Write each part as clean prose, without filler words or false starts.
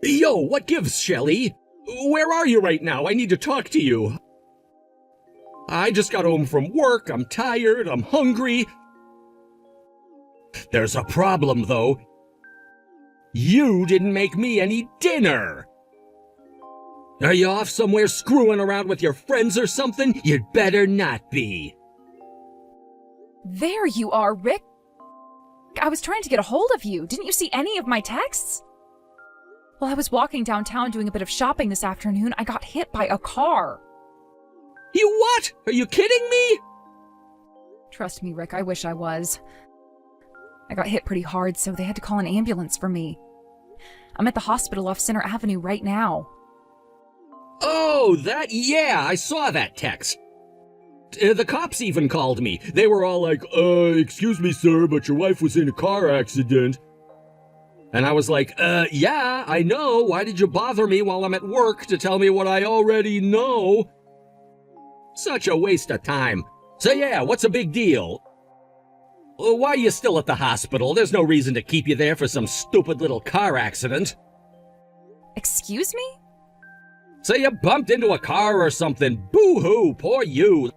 Yo, what gives, Shelly? Where are you right now? I need to talk to you. I just got home from work. I'm tired. I'm hungry. There's a problem, though. You didn't make me any dinner. Are you off somewhere screwing around with your friends or something? You'd better not be. There you are, Rick. I was trying to get a hold of you. Didn't you see any of my texts? While I was walking downtown doing a bit of shopping this afternoon, I got hit by a car. You what? Are you kidding me? Trust me, Rick, I wish I was. I got hit pretty hard, so they had to call an ambulance for me. I'm at the hospital off Center Avenue right now. Oh, yeah, I saw that text. The cops even called me. They were all like, excuse me, sir, but your wife was in a car accident. And I was like, yeah, I know. Why did you bother me while I'm at work to tell me what I already know? Such a waste of time. So yeah, what's a big deal? Why are you still at the hospital? There's no reason to keep you there for some stupid little car accident. Excuse me? So you bumped into a car or something. Boo-hoo, poor you.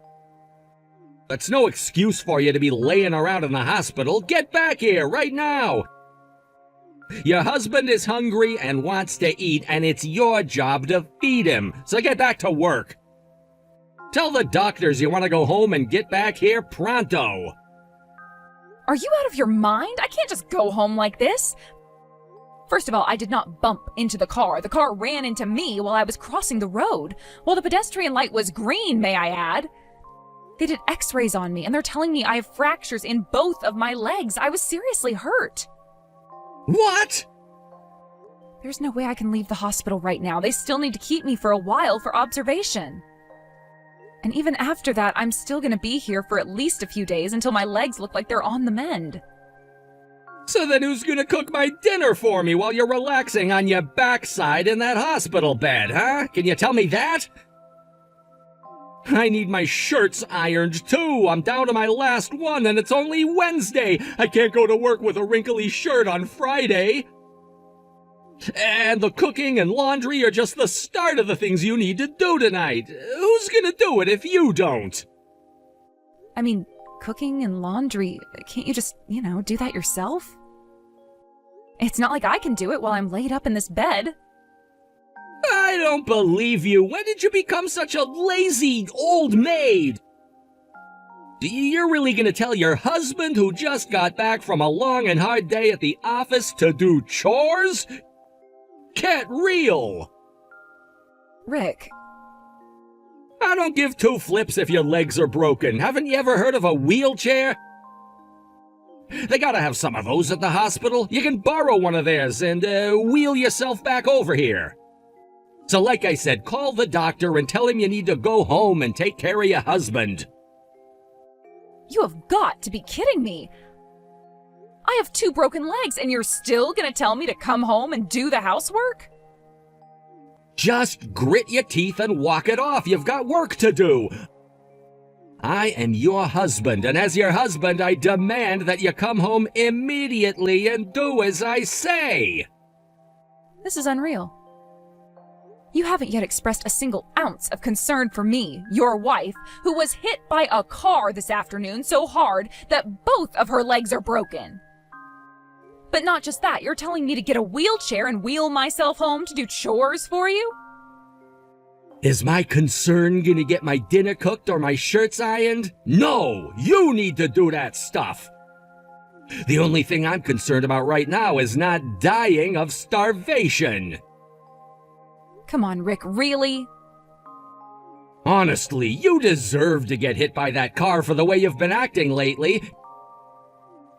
That's no excuse for you to be laying around in the hospital. Get back here right now. Your husband is hungry and wants to eat, and it's your job to feed him. So get back to work. Tell the doctors you want to go home and get back here pronto. Are you out of your mind? I can't just go home like this. First of all, I did not bump into the car. The car ran into me while I was crossing the road. While the pedestrian light was green, may I add. They did x-rays on me, and they're telling me I have fractures in both of my legs. I was seriously hurt. What? There's no way I can leave the hospital right now. They still need to keep me for a while for observation. And even after that, I'm still gonna be here for at least a few days until my legs look like they're on the mend. So then who's gonna cook my dinner for me while you're relaxing on your backside in that hospital bed, huh? Can you tell me that? I need my shirts ironed too. I'm down to my last one and it's only Wednesday. I can't go to work with a wrinkly shirt on Friday. And the cooking and laundry are just the start of the things you need to do tonight. Who's gonna do it if you don't? I mean, cooking and laundry, can't you just, do that yourself? It's not like I can do it while I'm laid up in this bed. I don't believe you. When did you become such a lazy old maid? You're really gonna tell your husband who just got back from a long and hard day at the office to do chores? Get real! Rick. I don't give two flips if your legs are broken. Haven't you ever heard of a wheelchair? They gotta have some of those at the hospital. You can borrow one of theirs and wheel yourself back over here. So like I said, call the doctor and tell him you need to go home and take care of your husband. You have got to be kidding me. I have 2 broken legs and you're still gonna tell me to come home and do the housework? Just grit your teeth and walk it off. You've got work to do. I am your husband, and as your husband, I demand that you come home immediately and do as I say. This is unreal. You haven't yet expressed a single ounce of concern for me, your wife, who was hit by a car this afternoon so hard that both of her legs are broken. But not just that, you're telling me to get a wheelchair and wheel myself home to do chores for you? Is my concern gonna get my dinner cooked or my shirts ironed? No, you need to do that stuff. The only thing I'm concerned about right now is not dying of starvation. Come on, Rick, really? Honestly, you deserve to get hit by that car for the way you've been acting lately.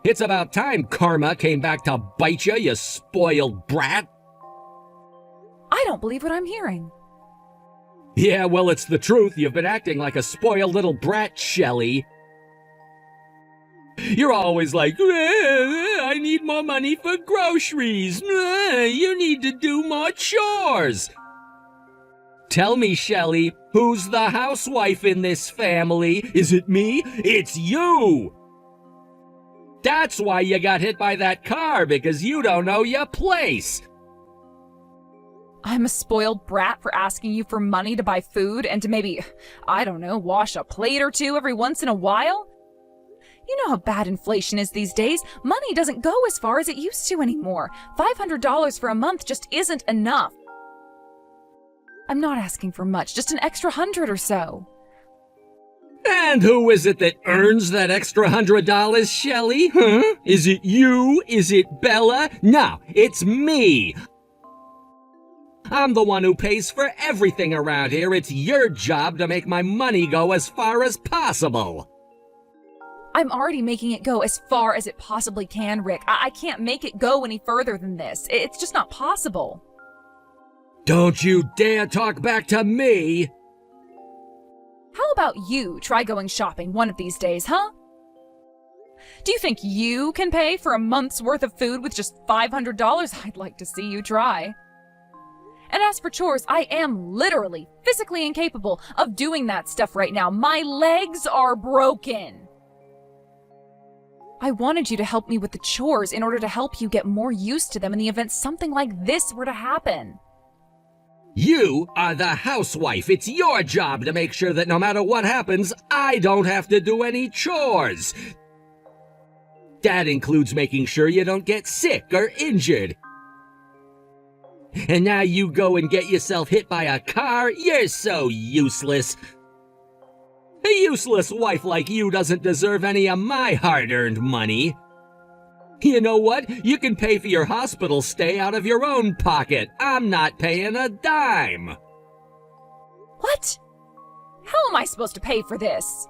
It's about time karma came back to bite you, you spoiled brat. I don't believe what I'm hearing. Yeah, well, it's the truth. You've been acting like a spoiled little brat, Shelly. You're always like, I need more money for groceries. You need to do more chores. Tell me, Shelly, who's the housewife in this family? Is it me? It's you! That's why you got hit by that car, because you don't know your place. I'm a spoiled brat for asking you for money to buy food and to maybe, I don't know, wash a plate or two every once in a while? You know how bad inflation is these days. Money doesn't go as far as it used to anymore. $500 for a month just isn't enough. I'm not asking for much, just an extra 100 or so. And who is it that earns that extra $100, Shelley? Huh? Is it you? Is it Bella? No, it's me. I'm the one who pays for everything around here. It's your job to make my money go as far as possible. I'm already making it go as far as it possibly can, Rick. I can't make it go any further than this. It's just not possible. Don't you dare talk back to me! How about you try going shopping one of these days, huh? Do you think you can pay for a month's worth of food with just $500? I'd like to see you try. And as for chores, I am literally, physically incapable of doing that stuff right now. My legs are broken. I wanted you to help me with the chores in order to help you get more used to them in the event something like this were to happen. You are the housewife. It's your job to make sure that no matter what happens, I don't have to do any chores. That includes making sure you don't get sick or injured. And now you go and get yourself hit by a car? You're so useless. A useless wife like you doesn't deserve any of my hard-earned money. You know what? You can pay for your hospital stay out of your own pocket. I'm not paying a dime. What? How am I supposed to pay for this?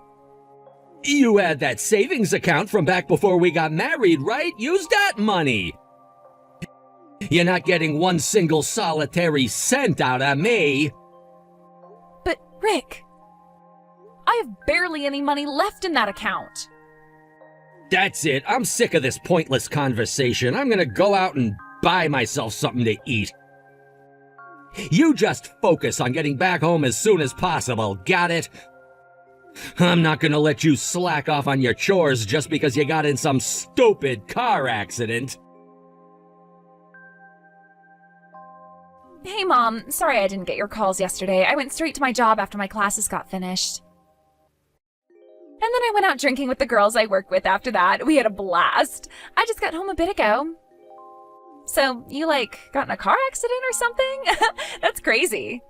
You had that savings account from back before we got married, right? Use that money. You're not getting one single solitary cent out of me. But, Rick, I have barely any money left in that account. That's it. I'm sick of this pointless conversation. I'm gonna go out and buy myself something to eat. You just focus on getting back home as soon as possible, got it? I'm not gonna let you slack off on your chores just because you got in some stupid car accident. Hey, Mom. Sorry I didn't get your calls yesterday. I went straight to my job after my classes got finished. And then I went out drinking with the girls I work with after that. We had a blast. I just got home a bit ago. So, you, got in a car accident or something? That's crazy.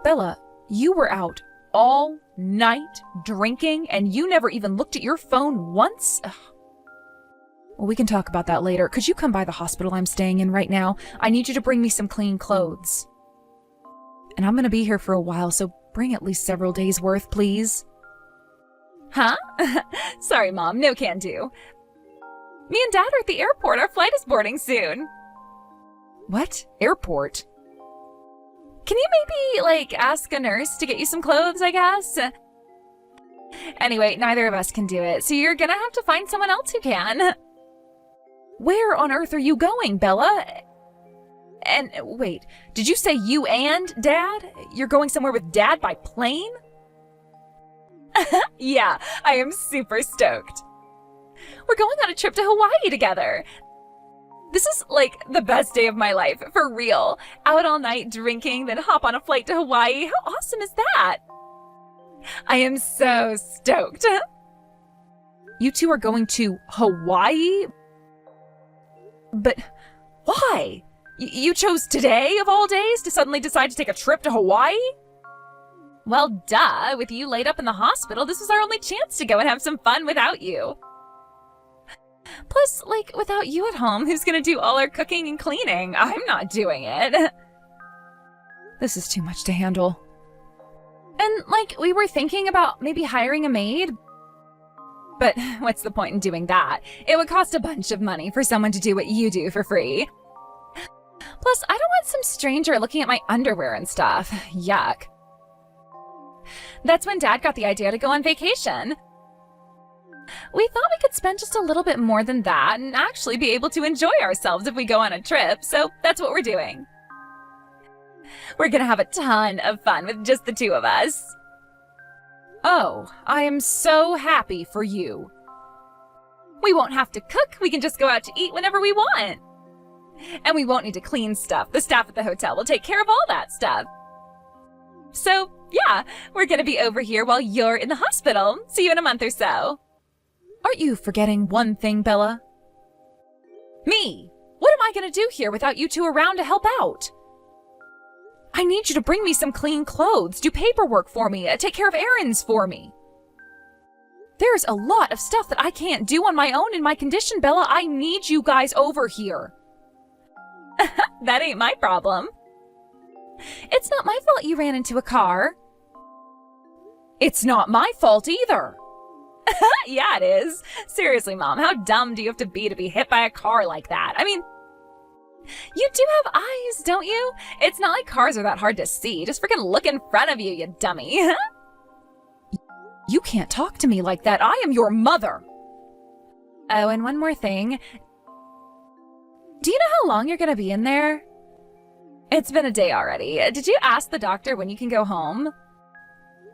Bella, you were out all night drinking and you never even looked at your phone once? Ugh. Well, we can talk about that later. Could you come by the hospital I'm staying in right now? I need you to bring me some clean clothes. And I'm gonna be here for a while, so bring at least several days worth, please. Huh? Sorry, Mom, no can do. Me and Dad are at the airport. Our flight is boarding soon. What? Airport? Can you maybe, ask a nurse to get you some clothes, I guess? Anyway, neither of us can do it, so you're gonna have to find someone else who can. Where on earth are you going, Bella? And wait, did you say you and Dad? You're going somewhere with Dad by plane? Yeah, I am super stoked. We're going on a trip to Hawaii together. This is, the best day of my life, for real. Out all night drinking, then hop on a flight to Hawaii. How awesome is that? I am so stoked. You two are going to Hawaii? But why? You chose today, of all days, to suddenly decide to take a trip to Hawaii? Well, duh. With you laid up in the hospital, this was our only chance to go and have some fun without you. Plus, without you at home, who's gonna do all our cooking and cleaning? I'm not doing it. This is too much to handle. And, we were thinking about maybe hiring a maid. But what's the point in doing that? It would cost a bunch of money for someone to do what you do for free. Plus, I don't want some stranger looking at my underwear and stuff. Yuck. That's when Dad got the idea to go on vacation. We thought we could spend just a little bit more than that and actually be able to enjoy ourselves if we go on a trip, so that's what we're doing. We're gonna have a ton of fun with just the two of us. Oh, I am so happy for you. We won't have to cook, we can just go out to eat whenever we want. And we won't need to clean stuff. The staff at the hotel will take care of all that stuff. So, yeah, we're gonna be over here while you're in the hospital. See you in a month or so. Aren't you forgetting one thing, Bella? Me! What am I gonna do here without you two around to help out? I need you to bring me some clean clothes, do paperwork for me, take care of errands for me. There's a lot of stuff that I can't do on my own in my condition, Bella. I need you guys over here. That ain't my problem. It's not my fault you ran into a car. It's not my fault either. Yeah, it is. Seriously, Mom, how dumb do you have to be hit by a car like that? I mean, you do have eyes, don't you? It's not like cars are that hard to see. Just freaking look in front of you, you dummy. You can't talk to me like that. I am your mother. Oh, and one more thing. Do you know how long you're gonna be in there? It's been a day already. Did you ask the doctor when you can go home?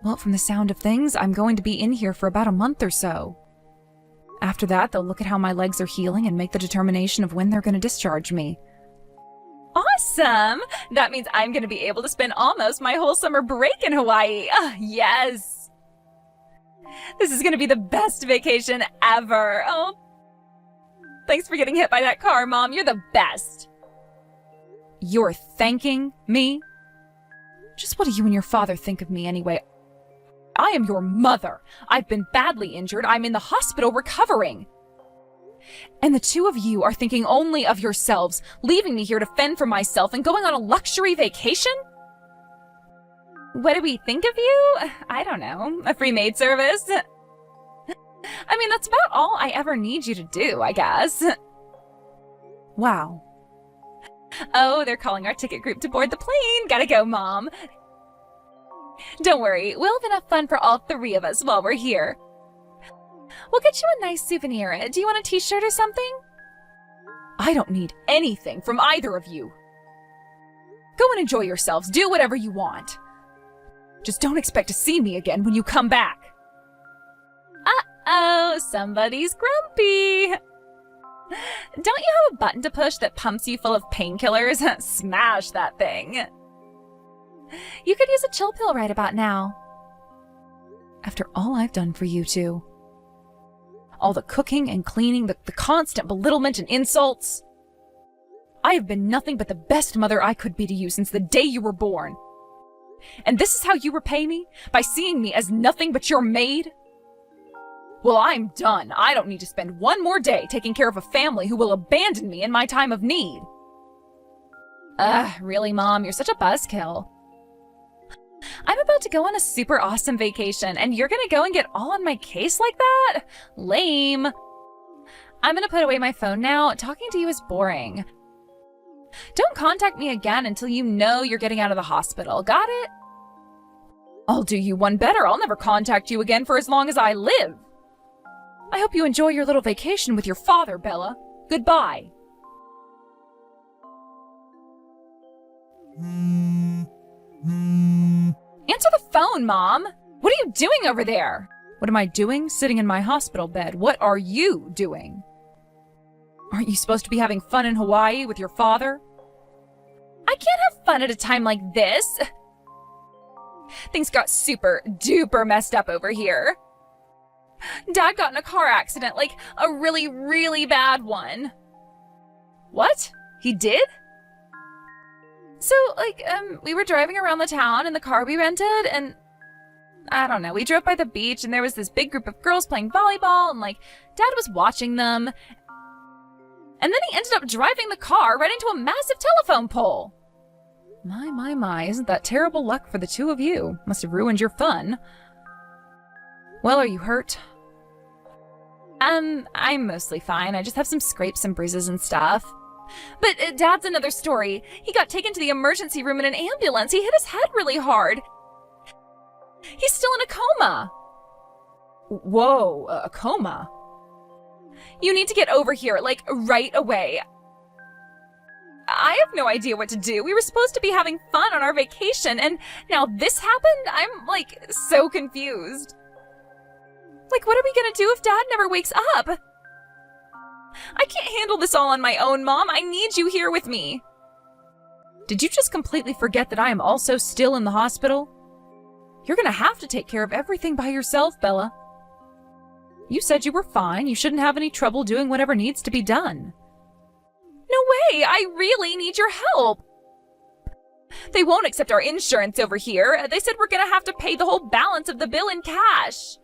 Well, from the sound of things, I'm going to be in here for about a month or so. After that, they'll look at how my legs are healing and make the determination of when they're going to discharge me. Awesome! That means I'm going to be able to spend almost my whole summer break in Hawaii. Yes! This is going to be the best vacation ever. Oh, thanks for getting hit by that car, Mom. You're the best. You're thanking me? Just what do you and your father think of me anyway? I am your mother. I've been badly injured. I'm in the hospital recovering. And the two of you are thinking only of yourselves, leaving me here to fend for myself and going on a luxury vacation? What do we think of you? I don't know. A free maid service? I mean, that's about all I ever need you to do, I guess. Wow. Oh, they're calling our ticket group to board the plane. Gotta go, Mom. Don't worry, we'll have enough fun for all three of us while we're here. We'll get you a nice souvenir. Do you want a t-shirt or something? I don't need anything from either of you. Go and enjoy yourselves. Do whatever you want. Just don't expect to see me again when you come back. Uh-oh, somebody's grumpy. Don't you have a button to push that pumps you full of painkillers? Smash that thing. You could use a chill pill right about now. After all I've done for you two. All the cooking and cleaning, the constant belittlement and insults. I have been nothing but the best mother I could be to you since the day you were born. And this is how you repay me? By seeing me as nothing but your maid? Well, I'm done. I don't need to spend one more day taking care of a family who will abandon me in my time of need. Really, Mom? You're such a buzzkill. I'm about to go on a super awesome vacation, and you're gonna go and get all on my case like that? Lame. I'm gonna put away my phone now. Talking to you is boring. Don't contact me again until you know you're getting out of the hospital. Got it? I'll do you one better. I'll never contact you again for as long as I live. I hope you enjoy your little vacation with your father, Bella. Goodbye. Answer the phone, Mom. What are you doing over there? What am I doing? Sitting in my hospital bed. What are you doing? Aren't you supposed to be having fun in Hawaii with your father? I can't have fun at a time like this. Things got super duper messed up over here. Dad got in a car accident, like a really, really bad one. What? He did? So, we were driving around the town in the car we rented, and I don't know, we drove by the beach, and there was this big group of girls playing volleyball, and, Dad was watching them. And then he ended up driving the car right into a massive telephone pole. My, isn't that terrible luck for the two of you? Must have ruined your fun. Well, are you hurt? I'm mostly fine. I just have some scrapes and bruises and stuff. But Dad's another story. He got taken to the emergency room in an ambulance. He hit his head really hard. He's still in a coma. Whoa, a coma? You need to get over here, right away. I have no idea what to do. We were supposed to be having fun on our vacation, and now this happened? I'm, so confused. What are we gonna do if Dad never wakes up? I can't handle this all on my own, Mom. I need you here with me. Did you just completely forget that I am also still in the hospital? You're gonna have to take care of everything by yourself, Bella. You said you were fine. You shouldn't have any trouble doing whatever needs to be done. No way! I really need your help! They won't accept our insurance over here. They said we're gonna have to pay the whole balance of the bill in cash.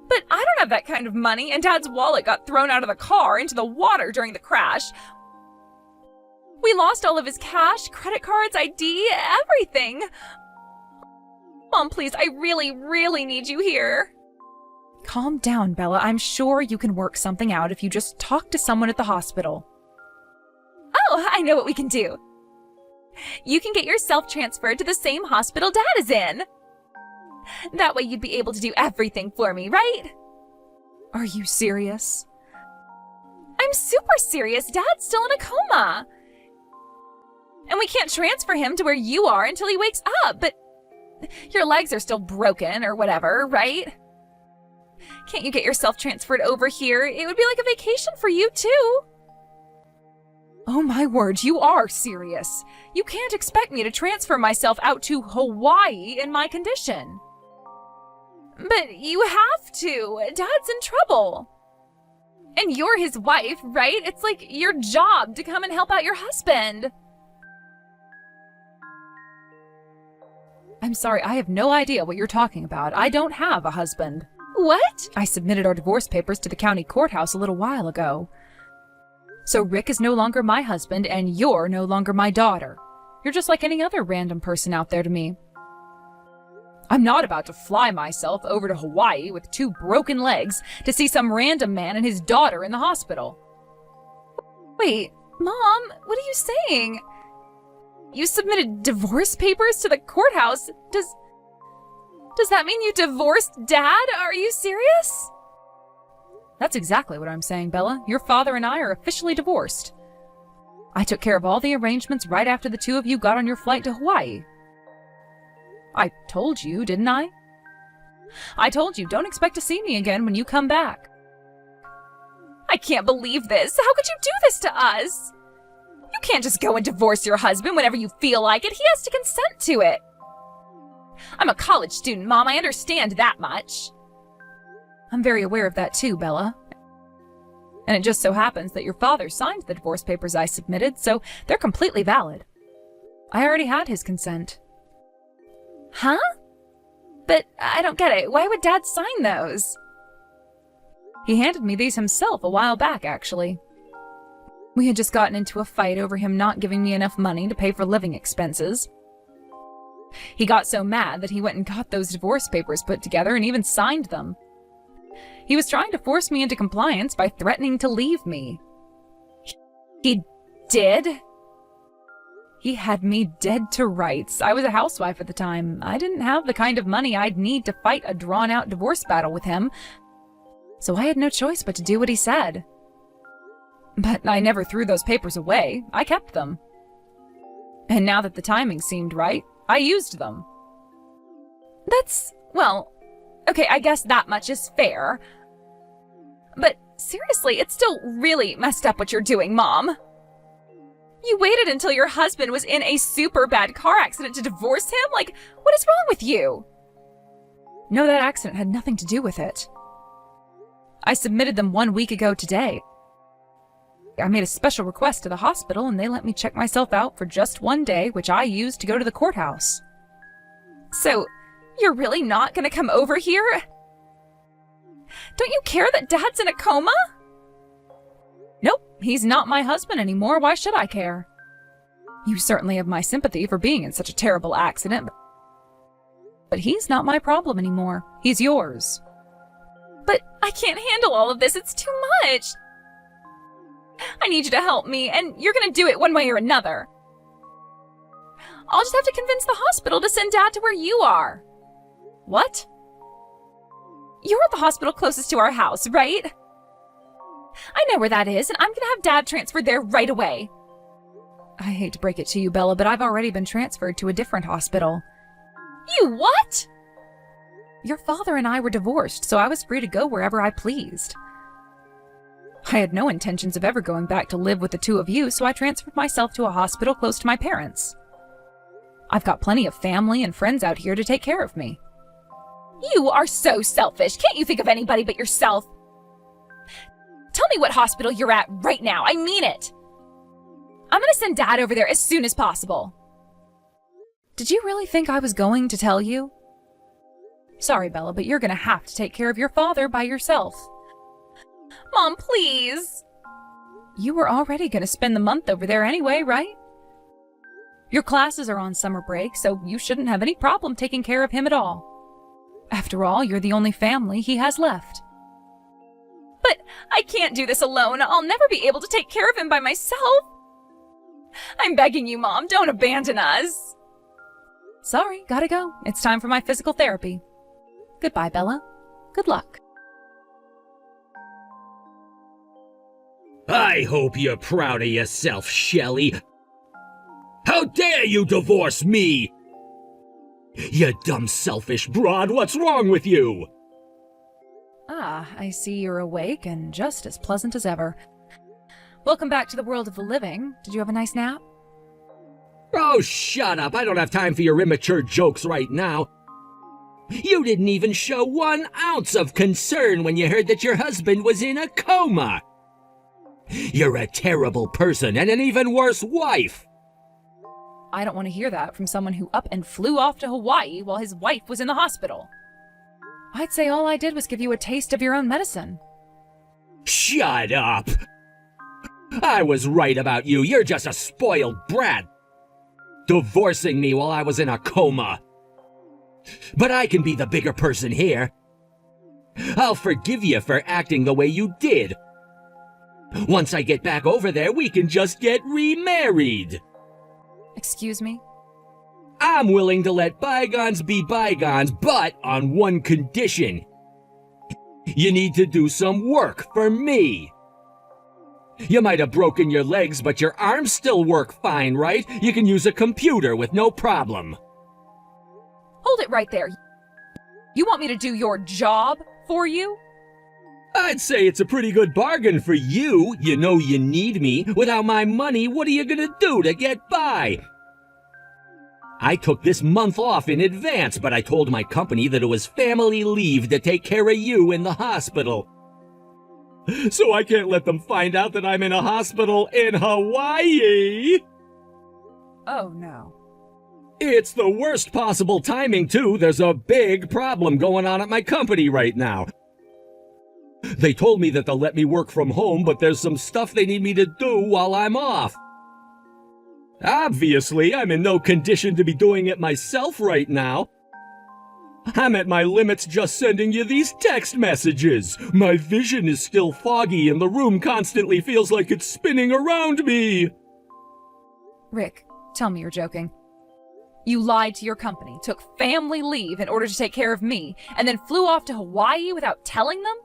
But I don't have that kind of money, and Dad's wallet got thrown out of the car into the water during the crash. We lost all of his cash, credit cards, ID, everything. Mom, please, I really, really need you here. Calm down, Bella. I'm sure you can work something out if you just talk to someone at the hospital. Oh, I know what we can do. You can get yourself transferred to the same hospital Dad is in. That way you'd be able to do everything for me, right? Are you serious? I'm super serious. Dad's still in a coma. And we can't transfer him to where you are until he wakes up, but your legs are still broken or whatever, right? Can't you get yourself transferred over here? It would be like a vacation for you, too. Oh my word, you are serious. You can't expect me to transfer myself out to Hawaii in my condition. But you have to. Dad's in trouble. And you're his wife, right? It's like your job to come and help out your husband. I'm sorry, I have no idea what you're talking about. I don't have a husband. What? I submitted our divorce papers to the county courthouse a little while ago. So Rick is no longer my husband, and you're no longer my daughter. You're just like any other random person out there to me. I'm not about to fly myself over to Hawaii with 2 broken legs to see some random man and his daughter in the hospital. Wait, Mom, what are you saying? You submitted divorce papers to the courthouse. Does that mean you divorced Dad? Are you serious? That's exactly what I'm saying, Bella. Your father and I are officially divorced. I took care of all the arrangements right after the 2 of you got on your flight to Hawaii. I told you, didn't I? I told you, don't expect to see me again when you come back. I can't believe this. How could you do this to us? You can't just go and divorce your husband whenever you feel like it. He has to consent to it. I'm a college student, Mom. I understand that much. I'm very aware of that too, Bella. And it just so happens that your father signed the divorce papers I submitted, so they're completely valid. I already had his consent. Huh? But I don't get it. Why would Dad sign those? He handed me these himself a while back, actually. We had just gotten into a fight over him not giving me enough money to pay for living expenses. He got so mad that he went and got those divorce papers put together and even signed them. He was trying to force me into compliance by threatening to leave me. He did? He had me dead to rights. I was a housewife at the time. I didn't have the kind of money I'd need to fight a drawn-out divorce battle with him, so I had no choice but to do what he said. But I never threw those papers away. I kept them. And now that the timing seemed right, I used them. Well, okay, I guess that much is fair. But seriously, it's still really messed up what you're doing, Mom. You waited until your husband was in a super bad car accident to divorce him? Like, what is wrong with you? No, that accident had nothing to do with it. I submitted them 1 week ago today. I made a special request to the hospital and they let me check myself out for just 1 day, which I used to go to the courthouse. So, you're really not gonna come over here? Don't you care that Dad's in a coma? Nope, he's not my husband anymore. Why should I care? You certainly have my sympathy for being in such a terrible accident, but he's not my problem anymore. He's yours. But I can't handle all of this. It's too much. I need you to help me, and you're gonna do it one way or another. I'll just have to convince the hospital to send Dad to where you are. What? You're at the hospital closest to our house, right? I know where that is, and I'm gonna have Dad transferred there right away. I hate to break it to you, Bella, but I've already been transferred to a different hospital. You what? Your father and I were divorced, so I was free to go wherever I pleased. I had no intentions of ever going back to live with the two of you, so I transferred myself to a hospital close to my parents. I've got plenty of family and friends out here to take care of me. You are so selfish. Can't you think of anybody but yourself? Tell me what hospital you're at right now. I mean it. I'm gonna send Dad over there as soon as possible. Did you really think I was going to tell you? Sorry, Bella, but you're gonna have to take care of your father by yourself. Mom, please. You were already gonna spend the month over there anyway, right? Your classes are on summer break, so you shouldn't have any problem taking care of him at all. After all, you're the only family he has left. But I can't do this alone. I'll never be able to take care of him by myself. I'm begging you, Mom, don't abandon us. Sorry, gotta go. It's time for my physical therapy. Goodbye, Bella. Good luck. I hope you're proud of yourself, Shelley. How dare you divorce me? You dumb, selfish broad, what's wrong with you? Ah, I see you're awake and just as pleasant as ever. Welcome back to the world of the living. Did you have a nice nap? Oh, shut up. I don't have time for your immature jokes right now. You didn't even show 1 ounce of concern when you heard that your husband was in a coma. You're a terrible person and an even worse wife. I don't want to hear that from someone who up and flew off to Hawaii while his wife was in the hospital. I'd say all I did was give you a taste of your own medicine. Shut up. I was right about you. You're just a spoiled brat. Divorcing me while I was in a coma. But I can be the bigger person here. I'll forgive you for acting the way you did. Once I get back over there, we can just get remarried. Excuse me? I'm willing to let bygones be bygones, but on one condition. You need to do some work for me. You might have broken your legs, but your arms still work fine, right? You can use a computer with no problem. Hold it right there. You want me to do your job for you? I'd say it's a pretty good bargain for you. You know you need me. Without my money, what are you gonna do to get by? I took this month off in advance, but I told my company that it was family leave to take care of you in the hospital. So I can't let them find out that I'm in a hospital in Hawaii. Oh, no. It's the worst possible timing, too. There's a big problem going on at my company right now. They told me that they'll let me work from home, but there's some stuff they need me to do while I'm off. Obviously, I'm in no condition to be doing it myself right now. I'm at my limits just sending you these text messages. My vision is still foggy and the room constantly feels like it's spinning around me. Rick, tell me you're joking. You lied to your company, took family leave in order to take care of me, and then flew off to Hawaii without telling them?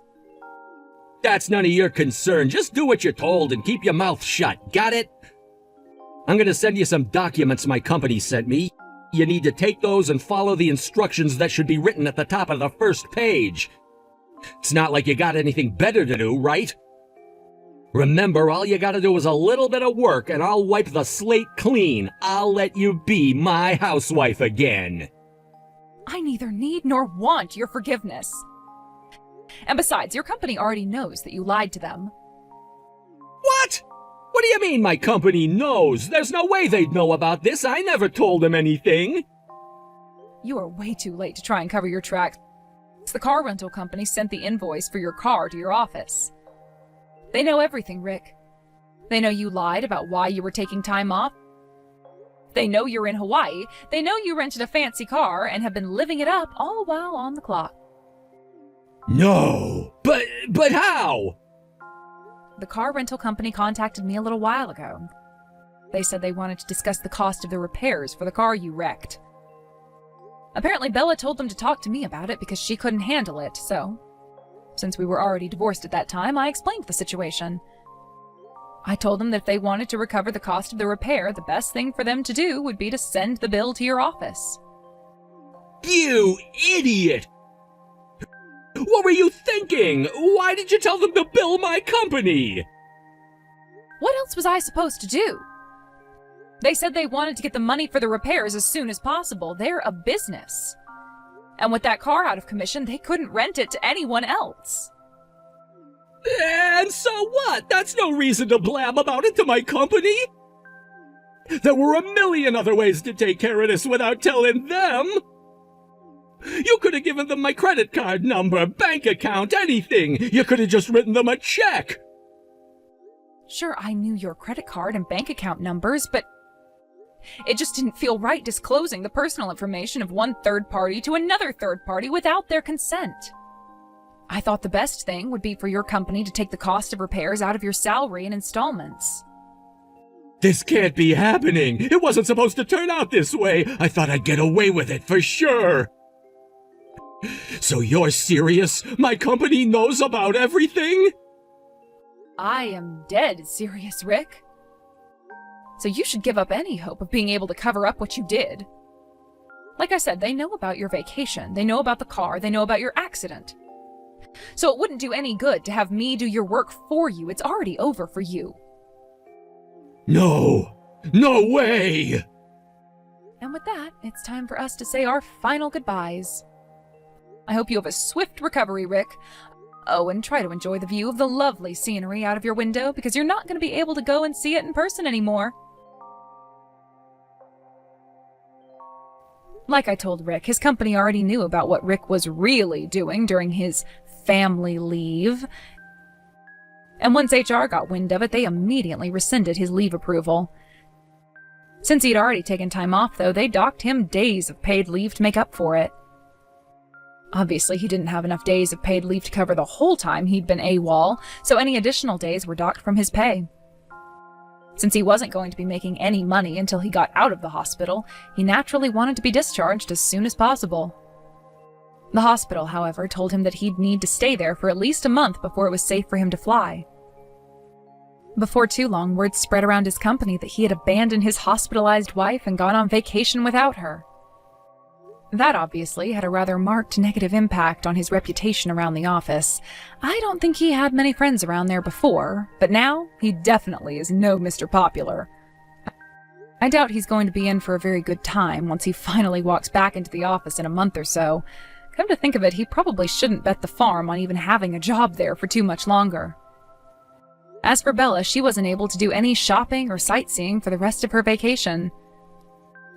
That's none of your concern. Just do what you're told and keep your mouth shut. Got it? I'm gonna send you some documents my company sent me. You need to take those and follow the instructions that should be written at the top of the first page. It's not like you got anything better to do, right? Remember, all you gotta do is a little bit of work and I'll wipe the slate clean. I'll let you be my housewife again. I neither need nor want your forgiveness. And besides, your company already knows that you lied to them. What? What do you mean my company knows? There's no way they'd know about this. I never told them anything. You are way too late to try and cover your tracks. The car rental company sent the invoice for your car to your office. They know everything, Rick. They know you lied about why you were taking time off. They know you're in Hawaii. They know you rented a fancy car and have been living it up all while on the clock. No, but how? The car rental company contacted me a little while ago. They said they wanted to discuss the cost of the repairs for the car you wrecked. Apparently Bella told them to talk to me about it because she couldn't handle it, so since we were already divorced at that time, I explained the situation. I told them that if they wanted to recover the cost of the repair, the best thing for them to do would be to send the bill to your office. You idiot! What were you thinking? Why did you tell them to bill my company? What else was I supposed to do? They said they wanted to get the money for the repairs as soon as possible. They're a business. And with that car out of commission, they couldn't rent it to anyone else. And so what? That's no reason to blab about it to my company. There were a million other ways to take care of this without telling them. You could have given them my credit card number, bank account, anything. You could have just written them a check. Sure, I knew your credit card and bank account numbers, but it just didn't feel right disclosing the personal information of one third party to another third party without their consent. I thought the best thing would be for your company to take the cost of repairs out of your salary in installments. This can't be happening. It wasn't supposed to turn out this way. I thought I'd get away with it for sure. So you're serious? My company knows about everything? I am dead serious, Rick. So you should give up any hope of being able to cover up what you did. Like I said, they know about your vacation, they know about the car, they know about your accident. So it wouldn't do any good to have me do your work for you. It's already over for you. No! No way! And with that, it's time for us to say our final goodbyes. I hope you have a swift recovery, Rick. Oh, and try to enjoy the view of the lovely scenery out of your window, because you're not going to be able to go and see it in person anymore. Like I told Rick, his company already knew about what Rick was really doing during his family leave. And once HR got wind of it, they immediately rescinded his leave approval. Since he'd already taken time off, though, they docked him days of paid leave to make up for it. Obviously, he didn't have enough days of paid leave to cover the whole time he'd been AWOL, so any additional days were docked from his pay. Since he wasn't going to be making any money until he got out of the hospital, he naturally wanted to be discharged as soon as possible. The hospital, however, told him that he'd need to stay there for at least a month before it was safe for him to fly. Before too long, word spread around his company that he had abandoned his hospitalized wife and gone on vacation without her. That obviously had a rather marked negative impact on his reputation around the office. I don't think he had many friends around there before, but now he definitely is no Mr. Popular. I doubt he's going to be in for a very good time once he finally walks back into the office in a month or so. Come to think of it, he probably shouldn't bet the farm on even having a job there for too much longer. As for Bella, she wasn't able to do any shopping or sightseeing for the rest of her vacation.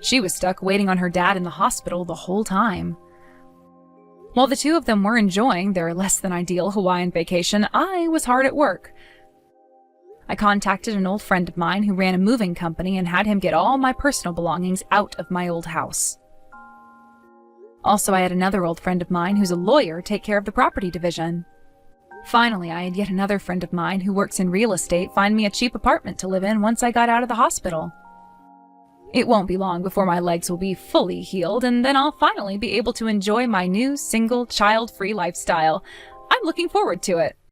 She was stuck waiting on her dad in the hospital the whole time. While the two of them were enjoying their less-than-ideal Hawaiian vacation, I was hard at work. I contacted an old friend of mine who ran a moving company and had him get all my personal belongings out of my old house. Also, I had another old friend of mine who's a lawyer take care of the property division. Finally, I had yet another friend of mine who works in real estate find me a cheap apartment to live in once I got out of the hospital. It won't be long before my legs will be fully healed, and then I'll finally be able to enjoy my new single, child-free lifestyle. I'm looking forward to it.